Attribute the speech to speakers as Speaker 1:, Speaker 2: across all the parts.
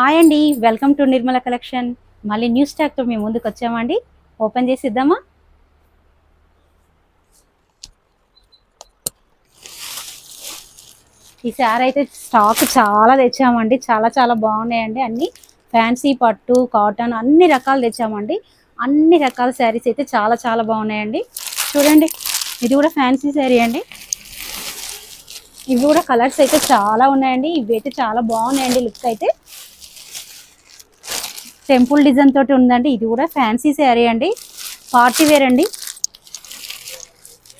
Speaker 1: Hi అండి, welcome to Nirmala collection. మళ్ళీ new స్టాక్తో మేము ముందుకు వచ్చామండి. ఓపెన్ చేసి ఇద్దామా? ఈ శారీ అయితే స్టాక్ చాలా తెచ్చామండి. చాలా చాలా బాగున్నాయండి. అన్ని ఫ్యాన్సీ పట్టు, కాటన్ అన్ని రకాలు తెచ్చామండి. అన్ని రకాల శారీస్ అయితే చాలా చాలా బాగున్నాయండి. చూడండి, ఇది కూడా ఫ్యాన్సీ శారీ అండి. ఇవి కూడా కలర్స్ అయితే చాలా ఉన్నాయండి. ఇవి అయితే చాలా బాగున్నాయండి. లుక్ అయితే టెంపుల్ డిజైన్ తోటి ఉందండి. ఇది కూడా ఫ్యాన్సీ శారీ అండి, పార్టీ వేర్ అండి.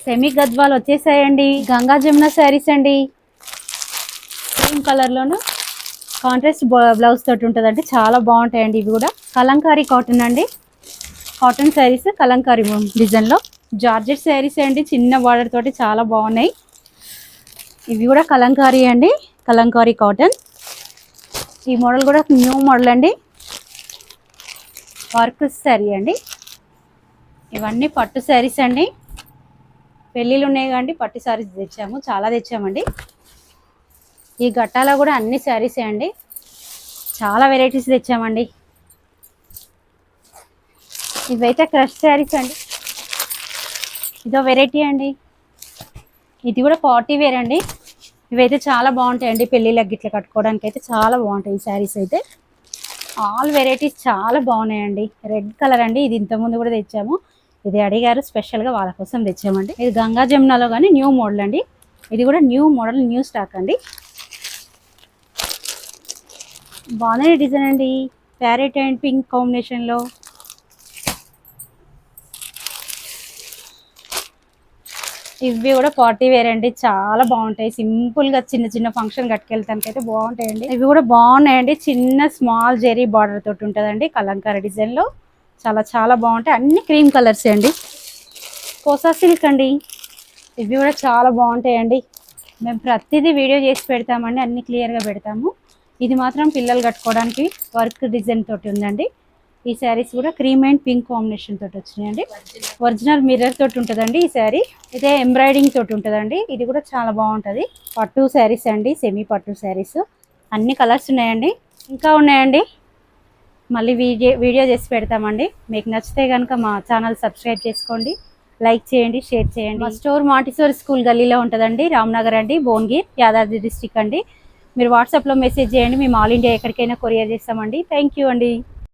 Speaker 1: సెమీ గద్వాలు వచ్చేసాయండి. గంగా జమున శారీస్ అండి. క్రీమ్ కలర్లోను కాంట్రాస్ట్ బ్లౌజ్ తోటి ఉంటుందండి. చాలా బాగుంటాయండి. ఇవి కూడా కలంకారీ కాటన్ అండి. కాటన్ శారీస్ కలంకారీ డిజైన్లో జార్జెట్ శారీస్ అండి. చిన్న బార్డర్ తోటి చాలా బాగున్నాయి. ఇవి కూడా కలంకారీ అండి, కలంకారీ కాటన్. ఈ మోడల్ కూడా న్యూ మోడల్ అండి, వర్క్ శారీ అండి. ఇవన్నీ పట్టు శారీస్ అండి. పెళ్ళిళ్ళు ఉన్నాయి కానీ పట్టు శారీస్ తెచ్చాము, చాలా తెచ్చామండి. ఈ గట్టాలో కూడా అన్ని శారీసే అండి, చాలా వెరైటీస్ తెచ్చామండి. ఇవైతే క్రష్ శారీస్ అండి. ఇదో వెరైటీ అండి. ఇది కూడా పార్టీ వేర్ అండి. ఇవైతే చాలా బాగుంటాయండి, పెళ్ళిళ్ళకి గిట్ల కట్టుకోవడానికి అయితే చాలా బాగుంటాయి ఈ శారీస్ అయితే. ఆల్ వెరైటీస్ చాలా బాగున్నాయండి. రెడ్ కలర్ అండి, ఇది ఇంతకుముందు కూడా తెచ్చాము. ఇది అడిగారు, స్పెషల్గా వాళ్ళ కోసం తెచ్చామండి. ఇది గంగా జమునాలో కానీ న్యూ మోడల్ అండి. ఇది కూడా న్యూ మోడల్, న్యూ స్టాక్ అండి. బాగున్నాయి డిజైన్ అండి, ప్యారెట్ అండ్ పింక్ కాంబినేషన్లో. ఇవి కూడా పార్టీ వేర్ అండి, చాలా బాగుంటాయి. సింపుల్గా చిన్న చిన్న ఫంక్షన్ కట్టుకెళ్తానికి అయితే బాగుంటాయండి. ఇవి కూడా బాగున్నాయండి. చిన్న స్మాల్ జెరీ బార్డర్ తోటి ఉంటుందండి, కలంకారీ డిజైన్లో. చాలా చాలా బాగుంటాయి. అన్ని క్రీమ్ కలర్స్ అండి. కోసా సిల్క్ అండి. ఇవి కూడా చాలా బాగుంటాయండి. మేము ప్రతిదీ వీడియో చేసి పెడతామండి, అన్ని క్లియర్గా పెడతాము. ఇది మాత్రం పిల్లలు కట్టుకోవడానికి వర్క్ డిజైన్ తోటి ఉందండి. ఈ శారీస్ కూడా క్రీమ్ అండ్ పింక్ కాంబినేషన్ తోటి వచ్చినాయండి. ఒరిజినల్ మిర్రర్ తోటి ఉంటుందండి ఈ శారీ. ఇదే ఎంబ్రాయిడింగ్ తోటి ఉంటుందండి. ఇది కూడా చాలా బాగుంటుంది. పట్టు శారీస్ అండి, సెమీ పట్టు శారీస్. అన్ని కలర్స్ ఉన్నాయండి, ఇంకా ఉన్నాయండి. మళ్ళీ వీడియో చేసి పెడతామండి. మీకు నచ్చితే కనుక మా ఛానల్ సబ్స్క్రైబ్ చేసుకోండి, లైక్ చేయండి, షేర్ చేయండి. మా స్టోర్ మాంటిసోరీ స్కూల్ గల్లీలో ఉంటుందండి, రామ్నగర్ అండి, భువనగిర్, యాదాద్రి డిస్టిక్ అండి. మీరు వాట్సాప్లో మెసేజ్ చేయండి, మేము ఆల్ ఇండియా ఎక్కడికైనా కొరియర్ చేస్తామండి. థ్యాంక్ యూ అండి.